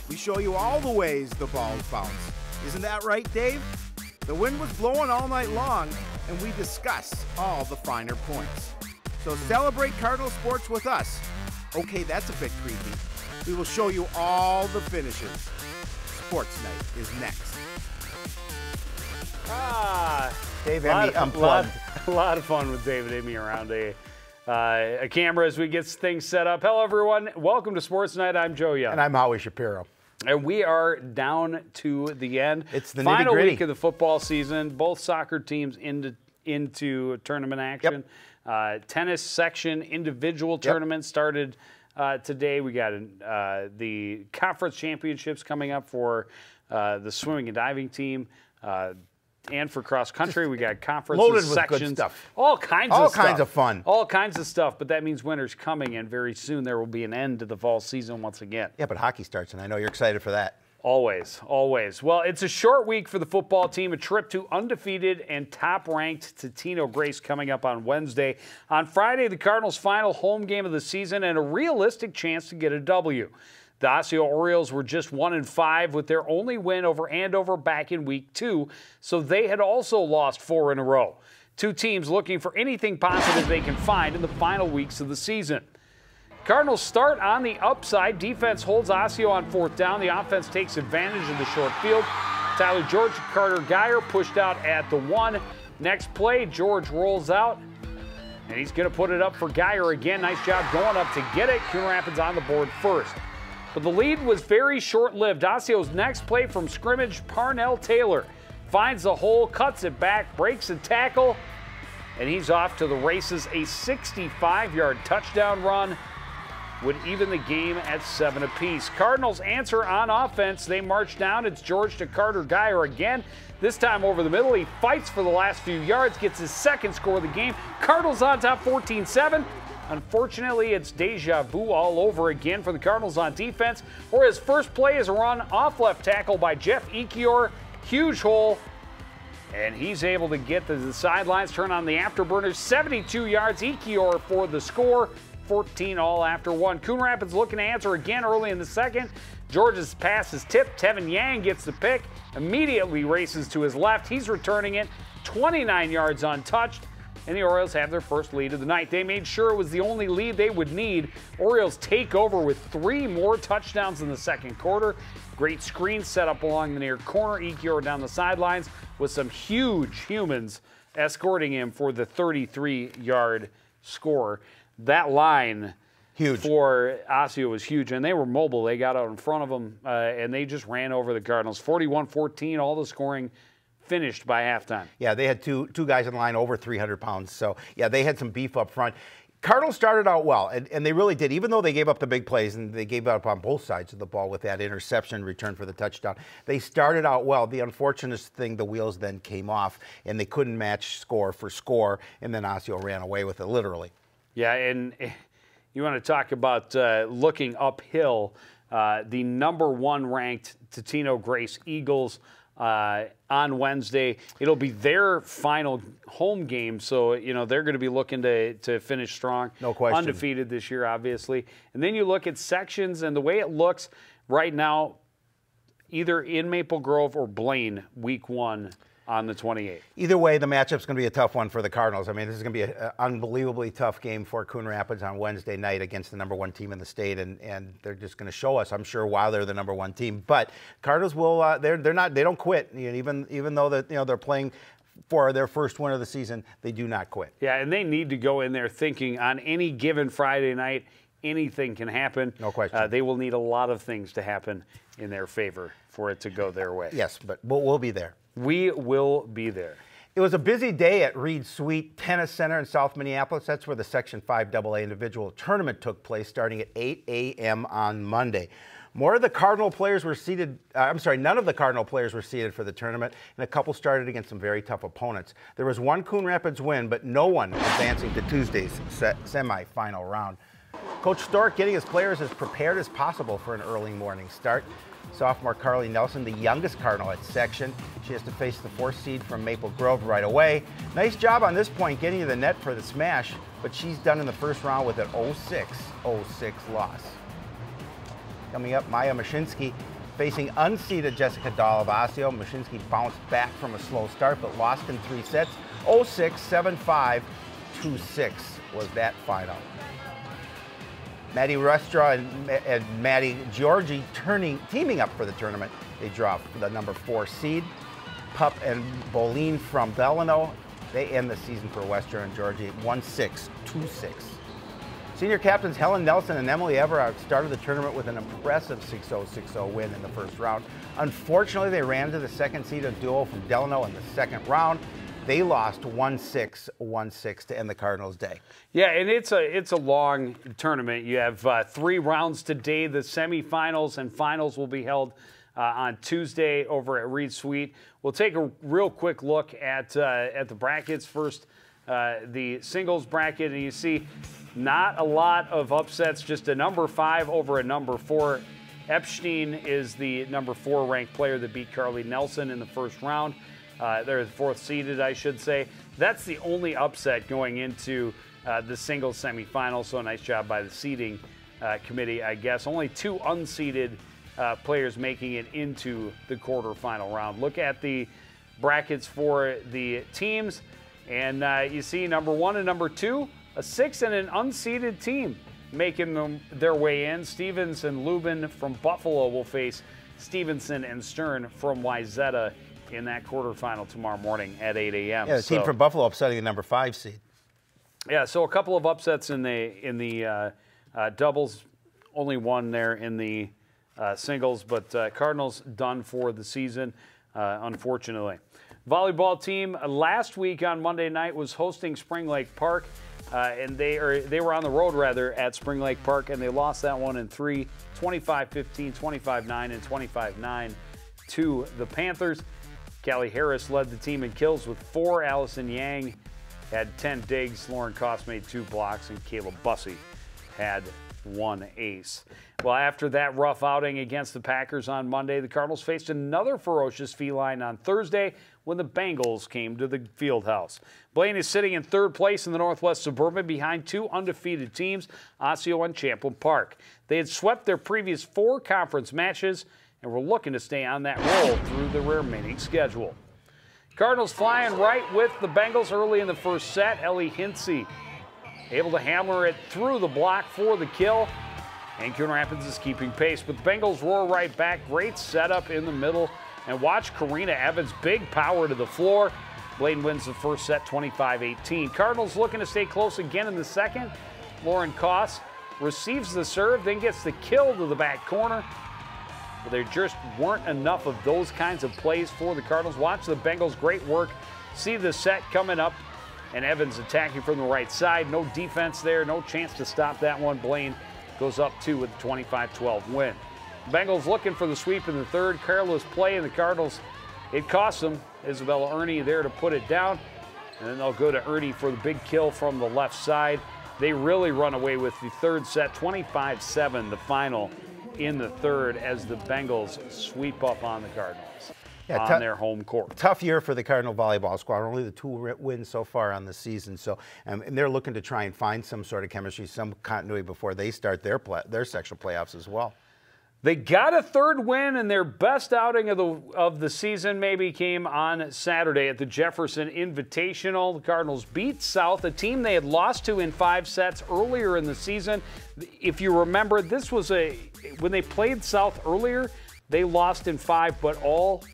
We show you all the ways the balls bounce. Isn't that right, Dave? The wind was blowing all night long, and we discuss all the finer points. So celebrate Cardinal sports with us. Okay, that's a bit creepy. We will show you all the finishes. Sportsnight is next. Dave Emmy unplugged. A lot of fun with David Emmy around a camera as we get things set up. Hello, everyone. Welcome to Sports Night. I'm Joe Young. And I'm Howie Shapiro. And we are down to the end. It's the final nitty-gritty. week of the football season. Both soccer teams into tournament action. Yep. Tennis section individual tournament started today. We got the conference championships coming up for the swimming and diving team. And for cross country, we got conferences, loaded with sections, good stuff. all kinds of fun. All kinds of stuff, but that means winter's coming, and very soon there will be an end to the fall season once again. Yeah, but hockey starts, and I know you're excited for that. Always, always. Well, it's a short week for the football team. A trip to undefeated and top-ranked Totino Grace coming up on Wednesday. On Friday, the Cardinals' final home game of the season and a realistic chance to get a W. The Osseo Orioles were just 1-5 with their only win over Andover back in Week 2, so they had also lost 4 in a row. Two teams looking for anything positive they can find in the final weeks of the season. Cardinals start on the upside. Defense holds Osseo on 4th down. The offense takes advantage of the short field. Tyler George, Carter Geyer pushed out at the 1. Next play, George rolls out, and he's going to put it up for Geyer again. Nice job going up to get it. Coon Rapids on the board first. But the lead was very short-lived. Osceo's next play from scrimmage, Parnell Taylor finds the hole, cuts it back, breaks a tackle, and he's off to the races. A 65-yard touchdown run would even the game at 7 apiece. Cardinals answer on offense. They march down. It's George to Carter Geyer again. This time over the middle. He fights for the last few yards, gets his second score of the game. Cardinals on top 14-7. Unfortunately, it's deja vu all over again for the Cardinals on defense, or his first play is a run off left tackle by Jeff Ekior. Huge hole, and he's able to get to the sidelines, turn on the afterburners. 72 yards, Ekior for the score. 14 all after one. Coon Rapids looking to answer again early in the second. George's pass is tipped. Tevin Yang gets the pick, immediately races to his left. He's returning it, 29 yards untouched. And the Orioles have their first lead of the night. They made sure it was the only lead they would need. Orioles take over with 3 more touchdowns in the second quarter. Great screen set up along the near corner. Ekior down the sidelines with some huge humans escorting him for the 33-yard score. That line huge for Osseo was huge, and they were mobile. They got out in front of them, and they just ran over the Cardinals. 41-14, all the scoring finished by halftime. Yeah, they had two guys in line over 300 pounds. So, yeah, they had some beef up front. Cardinals started out well, and they really did. Even though they gave up the big plays, and they gave up on both sides of the ball with that interception return for the touchdown, they started out well. The unfortunate thing, the wheels then came off, and they couldn't match score for score, and then Osseo ran away with it, literally. Yeah, and you want to talk about looking uphill. The number 1 ranked Totino Grace Eagles on Wednesday. It'll be their final home game, so they're going to be looking to finish strong. No question. Undefeated this year, obviously. And then you look at sections, and the way it looks right now, either in Maple Grove or Blaine, week 1 on the 28th. Either way, the matchup's going to be a tough one for the Cardinals. I mean, this is going to be an unbelievably tough game for Coon Rapids on Wednesday night against the number 1 team in the state, and they're just going to show us, I'm sure, why they're the number 1 team. But Cardinals will they don't quit. Even though that they're playing for their first win of the season, they do not quit. Yeah, and they need to go in there thinking on any given Friday night, anything can happen. No question. They will need a lot of things to happen in their favor for it to go their way. Yes, but we'll be there. We will be there. It was a busy day at Reed Sweet Tennis Center in South Minneapolis. That's where the Section 5 AA individual tournament took place starting at 8 a.m. on Monday. None of the Cardinal players were seeded for the tournament, and a couple started against some very tough opponents. There was one Coon Rapids win, but no one advancing to Tuesday's semifinal round. Coach Stork getting his players as prepared as possible for an early morning start. Sophomore Carly Nelson, the youngest Cardinal at section. She has to face the 4th seed from Maple Grove right away. Nice job on this point getting to the net for the smash, but she's done in the first round with an 0-6 loss. Coming up, Maya Mashinsky Facing unseeded Jessica Dahl of Osseo, Mashinsky bounced back from a slow start but lost in 3 sets. 0-6, 7-5, 2-6 was that final. Maddie Restra and Maddie Georgie teaming up for the tournament. They dropped the number 4 seed. Pup and Bolin from Delano. They end the season for Western and Georgie 1-6, 2-6. Senior captains Helen Nelson and Emily Everard started the tournament with an impressive 6-0, 6-0 win in the first round. Unfortunately, they ran to the second seeded duo from Delano in the second round. They lost 1-6, 1-6 to end the Cardinals' day. Yeah, and it's a long tournament. You have 3 rounds today. The semifinals and finals will be held on Tuesday over at Reed Suite. We'll take a real quick look at the brackets first. The singles bracket, and you see not a lot of upsets, just a number 5 over a number 4. Epstein is the number 4 ranked player that beat Carly Nelson in the first round. They're the 4th seeded, I should say. That's the only upset going into the singles semifinal, so a nice job by the seeding committee, I guess. Only 2 unseeded players making it into the quarterfinal round. Look at the brackets for the teams. And you see number 1 and number 2, a 6 and an unseeded team making their way in. Stevens and Lubin from Buffalo will face Stevenson and Stern from Wyzetta in that quarterfinal tomorrow morning at 8 a.m. Yeah, the team from Buffalo upsetting the number 5 seed. Yeah, so a couple of upsets in the doubles, only one there in the singles, but Cardinals done for the season, unfortunately. Volleyball team last week on Monday night was hosting Spring Lake Park, and they were on the road rather at Spring Lake Park, and they lost that one in 3, 25-15, 25-9, and 25-9 to the Panthers. Callie Harris led the team in kills with 4. Allison Yang had 10 digs. Lauren Koss made 2 blocks, and Kayla Bussey had 1 ace. Well, after that rough outing against the Packers on Monday, the Cardinals faced another ferocious feline on Thursday when the Bengals came to the Fieldhouse. Blaine is sitting in 3rd place in the Northwest Suburban behind 2 undefeated teams, Osseo and Champlin Park. They had swept their previous 4 conference matches and were looking to stay on that roll through the remaining schedule. Cardinals flying right with the Bengals early in the first set. Ellie Hinsey able to hammer it through the block for the kill. And Coon Rapids is keeping pace, but the Bengals roar right back. Great setup in the middle. And watch Karina Evans, big power to the floor. Blaine wins the first set 25-18. Cardinals looking to stay close again in the second. Lauren Koss receives the serve, then gets the kill to the back corner. But there just weren't enough of those kinds of plays for the Cardinals. Watch the Bengals, great work. See the set coming up, and Evans attacking from the right side. No defense there, no chance to stop that one. Blaine goes up 2 with a 25-12 win. Bengals looking for the sweep in the third. Careless play, and the Cardinals, it cost them. Isabella Ernie there to put it down. And then they'll go to Ernie for the big kill from the left side. They really run away with the third set, 25-7, the final in the third, as the Bengals sweep up on the Cardinals on their home court. Tough year for the Cardinal volleyball squad. Only the 2 wins so far on the season. So, and they're looking to try and find some sort of chemistry, some continuity before they start their sectional playoffs as well. They got a 3rd win, and their best outing of the season maybe came on Saturday at the Jefferson Invitational. The Cardinals beat South, a team they had lost to in 5 sets earlier in the season. If you remember, this was when they played South earlier, they lost in 5, but all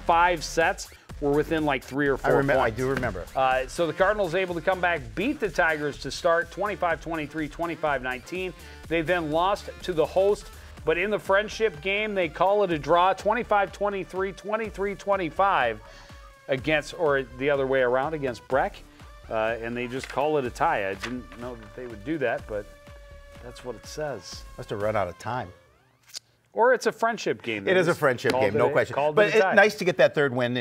5 sets were within like 3 or 4 points. I do remember. So the Cardinals able to come back, beat the Tigers to start, 25-23, 25-19. They then lost to the host. But in the friendship game, they call it a draw, 25-23, 23-25 against, or the other way around, against Breck. And they just call it a tie. I didn't know that they would do that, but that's what it says. Must have run out of time. Or it's a friendship game. It is a friendship game, no question. But it's nice to get that 3rd win,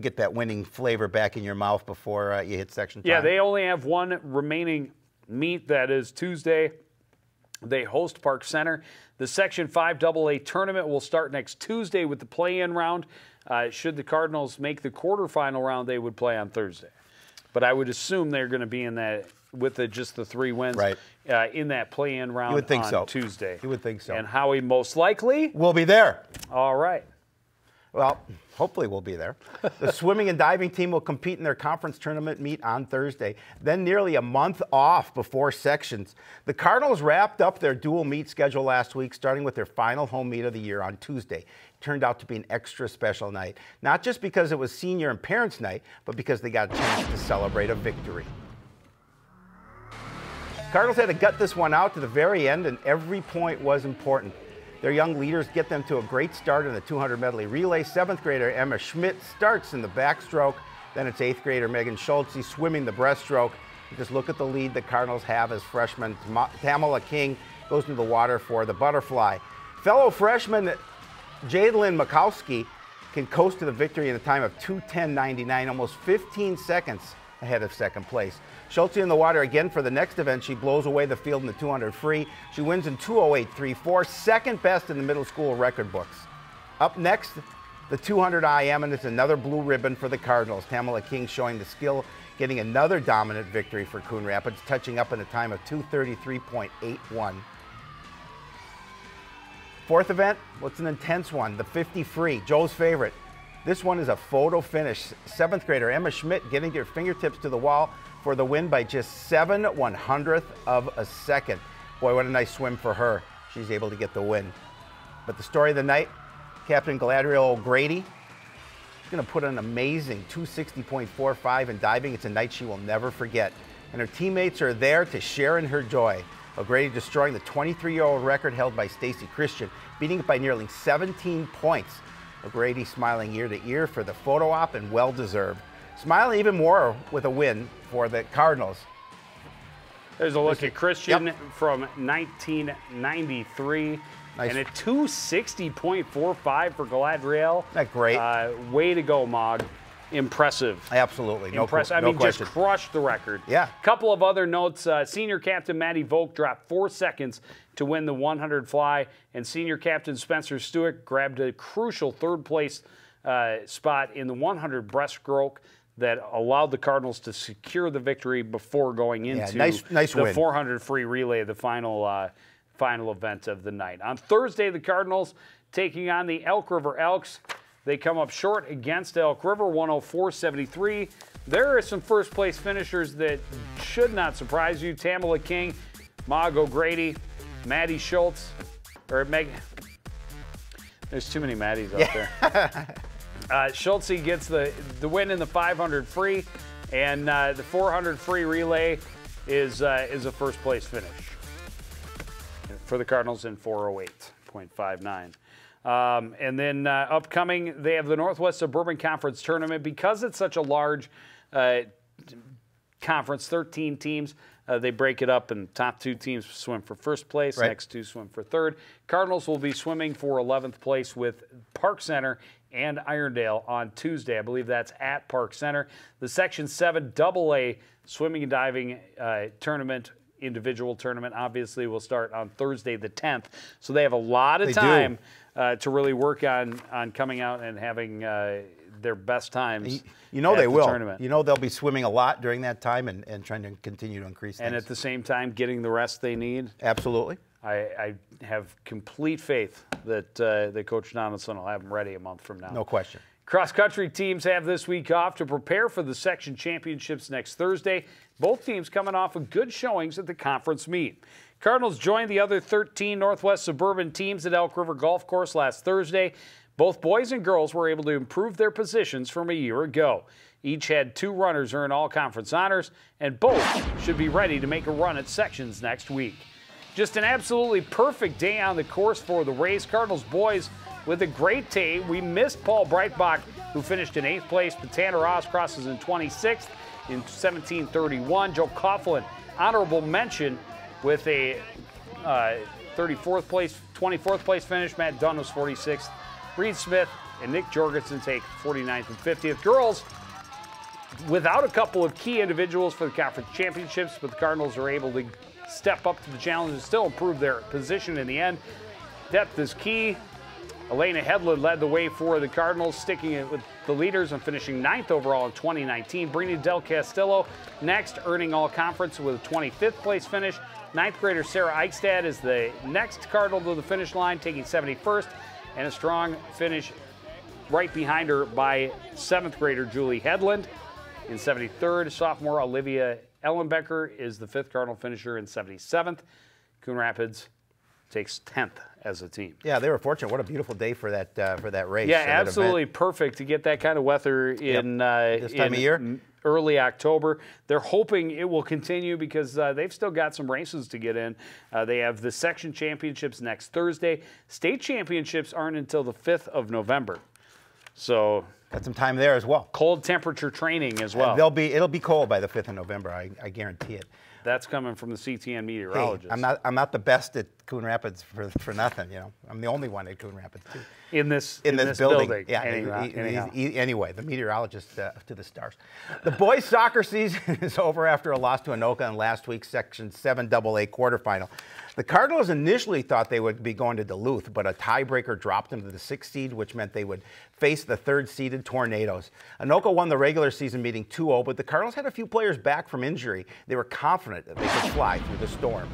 get that winning flavor back in your mouth before you hit section time. Yeah, they only have 1 remaining meet. That is Tuesday. They host Park Center. The Section 5 AA tournament will start next Tuesday with the play-in round. Should the Cardinals make the quarterfinal round, they would play on Thursday. But I would assume they're going to be in that just the 3 wins Right. In that play-in round You would think on so. Tuesday. You would think so. And Howie most likely We'll be there. All right. Well, hopefully we'll be there. The swimming and diving team will compete in their conference tournament meet on Thursday, then nearly a month off before sections. The Cardinals wrapped up their dual meet schedule last week, starting with their final home meet of the year on Tuesday. It turned out to be an extra special night, not just because it was senior and parents' night, but because they got a chance to celebrate a victory. Cardinals had to gut this one out to the very end, and every point was important. Their young leaders get them to a great start in the 200 medley relay. 7th grader Emma Schmidt starts in the backstroke. Then it's 8th grader Megan Schultze swimming the breaststroke. You just look at the lead the Cardinals have as freshmen. Tamala King goes into the water for the butterfly. Fellow freshman Jadlyn Makowski can coast to the victory in a time of 2:10.99, almost 15 seconds ahead of second place. Schultze in the water again for the next event. She blows away the field in the 200 free. She wins in 2:08.34, second best in the middle school record books. Up next, the 200 IM, and it's another blue ribbon for the Cardinals. Tamala King showing the skill, getting another dominant victory for Coon Rapids, touching up in a time of 2:33.81. Fourth event, what's an intense one? The 50 free, Joe's favorite. This one is a photo finish. 7th grader Emma Schmidt getting her fingertips to the wall for the win by just 7/100th of a second. Boy, what a nice swim for her. She's able to get the win. But the story of the night, Captain Galadriel O'Grady. She's going to put an amazing 260.45 in diving. It's a night she will never forget. And her teammates are there to share in her joy. O'Grady destroying the 23-year-old record held by Stacy Christian, beating it by nearly 17 points. O'Grady smiling ear to ear for the photo op, and well-deserved. Smiling even more with a win for the Cardinals. There's a look at Christian from 1993. Nice. And a 260.45 for Galadriel. Isn't that great? Way to go, Mog. Impressive. Absolutely. Impressive. I No mean, question. just crushed the record. Yeah. Couple of other notes. Senior captain Maddie Volk dropped 4 seconds to win the 100 fly, and senior captain Spencer Stewart grabbed a crucial third-place spot in the 100 breaststroke that allowed the Cardinals to secure the victory before going into nice the win. 400 free relay, the final event of the night. On Thursday, the Cardinals taking on the Elk River Elks. They come up short against Elk River, 104.73. There are some first-place finishers that should not surprise you. Tamala King, Mog O'Grady, Maddie Schultz, or Meg. There's too many Maddies out there. Schultze gets the win in the 500 free, and the 400 free relay is a first-place finish for the Cardinals in 4:08.59. And then upcoming, they have the Northwest Suburban Conference Tournament. Because it's such a large conference, 13 teams, they break it up, and top 2 teams swim for first place, next 2 swim for third. Cardinals will be swimming for 11th place with Park Center and Irondale on Tuesday. I believe that's at Park Center. The Section 7 AA swimming and diving tournament, individual tournament, obviously will start on Thursday the 10th. So they have a lot of time to really work on coming out and having their best times. You know they will. Tournament. You know they'll be swimming a lot during that time and trying to continue to increase things. And at the same time, getting the rest they need. Absolutely. I have complete faith that Coach Donaldson will have them ready a month from now. No question. Cross-country teams have this week off to prepare for the section championships next Thursday. Both teams coming off of good showings at the conference meet. Cardinals joined the other 13 Northwest Suburban teams at Elk River Golf Course last Thursday. Both boys and girls were able to improve their positions from a year ago. Each had 2 runners earn all-conference honors, and both should be ready to make a run at sections next week. Just an absolutely perfect day on the course for the Rays. Cardinals boys with a great day. We missed Paul Breitbach, who finished in 8th place, but Tanner Ross crosses in 26th in 17:31. Joe Coughlin, honorable mention with a 24th place finish. Matt Dunn was 46th. Reed Smith and Nick Jorgensen take 49th and 50th. Girls, without a couple of key individuals for the conference championships, but the Cardinals are able to step up to the challenge and still improve their position in the end. Depth is key. Elena Hedlund led the way for the Cardinals, sticking it with the leaders and finishing 9th overall in 2019. Brini Del Castillo next, earning all conference with a 25th place finish. 9th grader Sarah Eichstad is the next Cardinal to the finish line, taking 71st, and a strong finish right behind her by 7th grader Julie Hedlund. In 73rd, sophomore Olivia Ellenbecker is the 5th Cardinal finisher in 77th. Coon Rapids takes 10th as a team. Yeah, they were fortunate. What a beautiful day for that race. Yeah, absolutely perfect to get that kind of weather in this time of year. Early October. They're hoping it will continue because they've still got some races to get in. They have the section championships next Thursday. State championships aren't until the 5th of November. So got some time there as well. Cold temperature training as well. It'll be cold by the 5th of November. I guarantee it. That's coming from the CTN meteorologist. Hey, I'm not the best at Coon Rapids for nothing. You know, I'm the only one at Coon Rapids too. In this building. Yeah. Anyway, the meteorologist to the stars. The boys' soccer season is over after a loss to Anoka in last week's Section 7 AA quarterfinal. The Cardinals initially thought they would be going to Duluth, but a tiebreaker dropped them to the 6th seed, which meant they would face the 3rd-seeded Tornadoes. Anoka won the regular season meeting 2-0, but the Cardinals had a few players back from injury. They were confident that they could fly through the storm.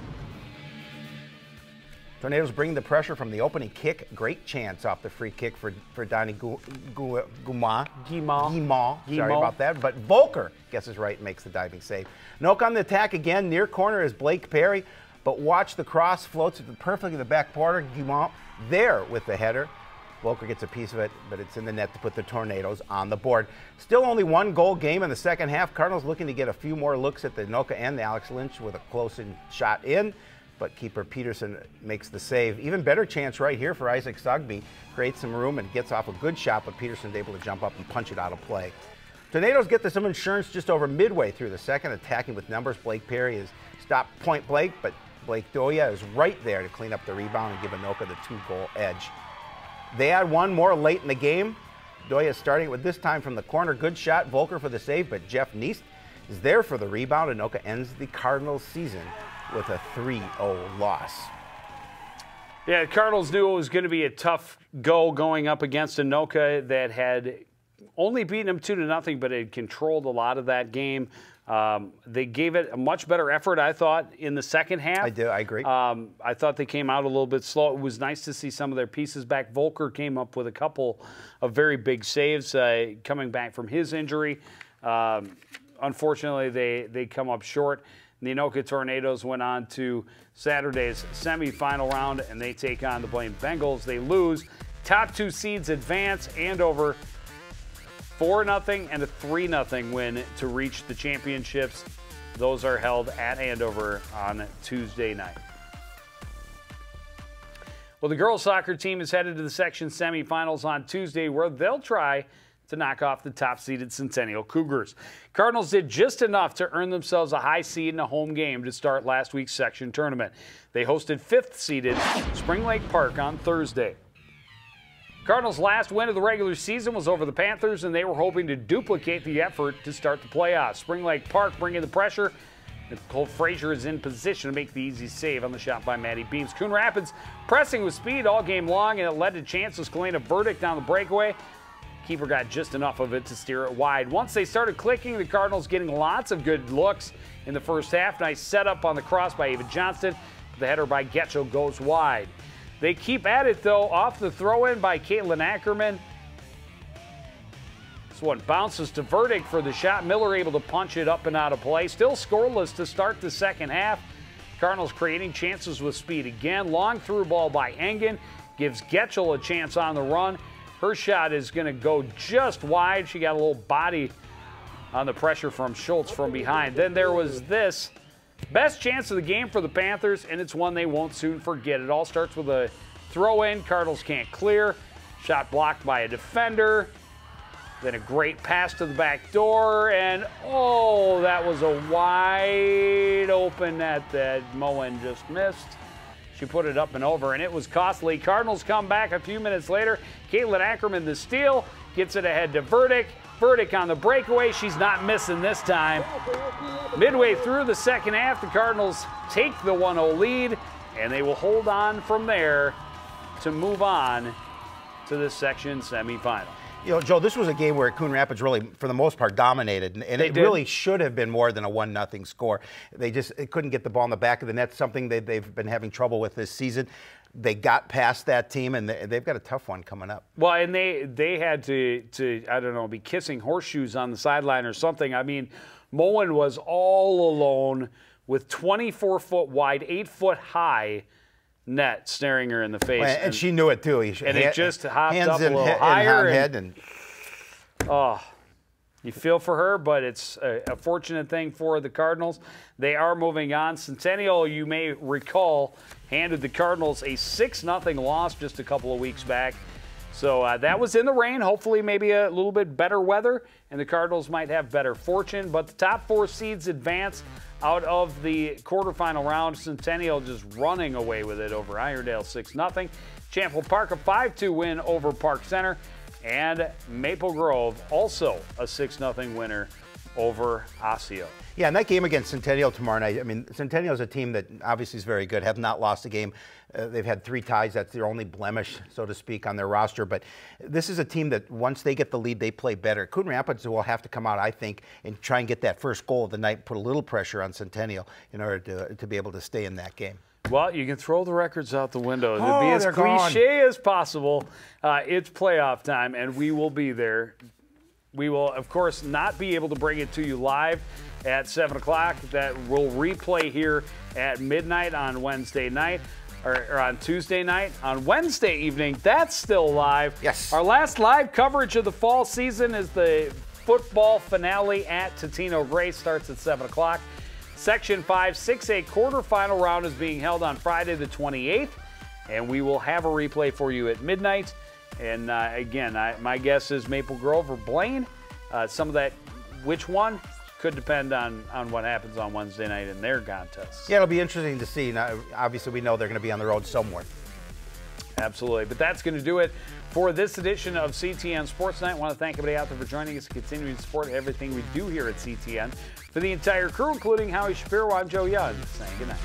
Tornadoes bring the pressure from the opening kick. Great chance off the free kick for Donnie Guimont. Sorry about that. But Volker guesses right and makes the diving save. Anoka on the attack again. Near corner is Blake Perry. But watch the cross, floats it perfectly to the back border. Guimont there with the header. Volker gets a piece of it, but it's in the net to put the Tornadoes on the board. Still only 1-goal game in the second half. Cardinals looking to get a few more looks at the Anoka and the Alex Lynch with a close-in shot in, but keeper Peterson makes the save. Even better chance right here for Isaac Sugby. Creates some room and gets off a good shot, but Peterson's able to jump up and punch it out of play. Tornadoes get to some insurance just over midway through the second, attacking with numbers. Blake Perry is stopped point blank, but Blake Doya is right there to clean up the rebound and give Anoka the 2-goal edge. They add one more late in the game. Doya starting with this time from the corner. Good shot, Volker for the save, but Jeff Neist is there for the rebound. Anoka ends the Cardinals season with a 3-0 loss. Yeah, the Cardinals knew it was going to be a tough go going up against Anoka that had only beaten them 2-0, but had controlled a lot of that game. They gave it a much better effort, I thought, in the second half. I agree. I thought they came out a little bit slow. It was nice to see some of their pieces back. Volker came up with a couple of very big saves coming back from his injury. Unfortunately, they come up short. The Anoka Tornadoes went on to Saturday's semifinal round, and they take on the Blaine Bengals. They lose. Top 2 seeds advance. Andover 4-0 and a 3-0 win to reach the championships. Those are held at Andover on Tuesday night. Well, the girls soccer team is headed to the section semifinals on Tuesday, where they'll try to knock off the top-seeded Centennial Cougars. Cardinals did just enough to earn themselves a high seed in a home game to start last week's section tournament. They hosted 5th-seeded Spring Lake Park on Thursday. Cardinals' last win of the regular season was over the Panthers, and they were hoping to duplicate the effort to start the playoffs. Spring Lake Park bringing the pressure. Nicole Frazier is in position to make the easy save on the shot by Maddie Beams. Coon Rapids pressing with speed all game long, and it led to chances. Kalina Verdict on the breakaway. Keeper got just enough of it to steer it wide. Once they started clicking, the Cardinals getting lots of good looks in the first half. Nice setup on the cross by Ava Johnston. The header by Getchell goes wide. They keep at it, though, off the throw-in by Caitlin Ackerman. This one bounces to Verdict for the shot. Miller able to punch it up and out of play. Still scoreless to start the second half. Cardinals creating chances with speed again. Long through ball by Engen. Gives Getchell a chance on the run. Her shot is going to go just wide. She got a little body on the pressure from Schultz from behind. Then there was this. Best chance of the game for the Panthers, and it's one they won't soon forget. It all starts with a throw-in. Cardinals can't clear. Shot blocked by a defender. Then a great pass to the back door, and oh, that was a wide open net that Moen just missed. She put it up and over, and it was costly. Cardinals come back a few minutes later. Caitlin Ackerman, the steal, gets it ahead to Verdict. Verdict on the breakaway. She's not missing this time. Midway through the second half, the Cardinals take the 1-0 lead, and they will hold on from there to move on to the section semifinal. You know, Joe, this was a game where Coon Rapids really, for the most part, dominated, and it really should have been more than a 1-0 score. They couldn't get the ball in the back of the net, something they've been having trouble with this season. They got past that team, and they've got a tough one coming up. Well, and they had to I don't know, be kissing horseshoes on the sideline or something. I mean, Moen was all alone with 24-foot wide, 8-foot high net staring her in the face. And she knew it too. And it just hopped up a little higher. Oh, you feel for her, but it's a fortunate thing for the Cardinals. They are moving on. Centennial, you may recall, handed the Cardinals a 6-0 loss just a couple of weeks back. So that was in the rain. Hopefully maybe a little bit better weather, and the Cardinals might have better fortune. But the top 4 seeds advance out of the quarterfinal round. Centennial just running away with it over Iredale 6-0. Champville Park a 5-2 win over Park Center. And Maple Grove also a 6-0 winner over Osseo. Yeah, and that game against Centennial tomorrow night, I mean, Centennial is a team that obviously is very good, have not lost a game. They've had 3 ties. That's their only blemish, so to speak, on their roster. But this is a team that once they get the lead, they play better. Coon Rapids will have to come out, I think, and try and get that first goal of the night, put a little pressure on Centennial in order to be able to stay in that game. Well, you can throw the records out the window. It'll be as cliche as possible. It's playoff time, and we will be there. We will, of course, not be able to bring it to you live at 7 o'clock. That will replay here at midnight on Wednesday night, or on Tuesday night. On Wednesday evening, that's still live. Yes. Our last live coverage of the fall season is the football finale at Totino Grace. Starts at 7 o'clock. Section 5, 6A quarterfinal round is being held on Friday the 28th, and we will have a replay for you at midnight. And again, my guess is Maple Grove or Blaine. Some of that, which one, could depend on what happens on Wednesday night in their contests. Yeah, it'll be interesting to see. Now, obviously, we know they're going to be on the road somewhere. Absolutely. But that's going to do it for this edition of CTN Sports Night. I want to thank everybody out there for joining us and continuing to support everything we do here at CTN. For the entire crew, including Howie Shapiro, I'm Joe Young, saying good night.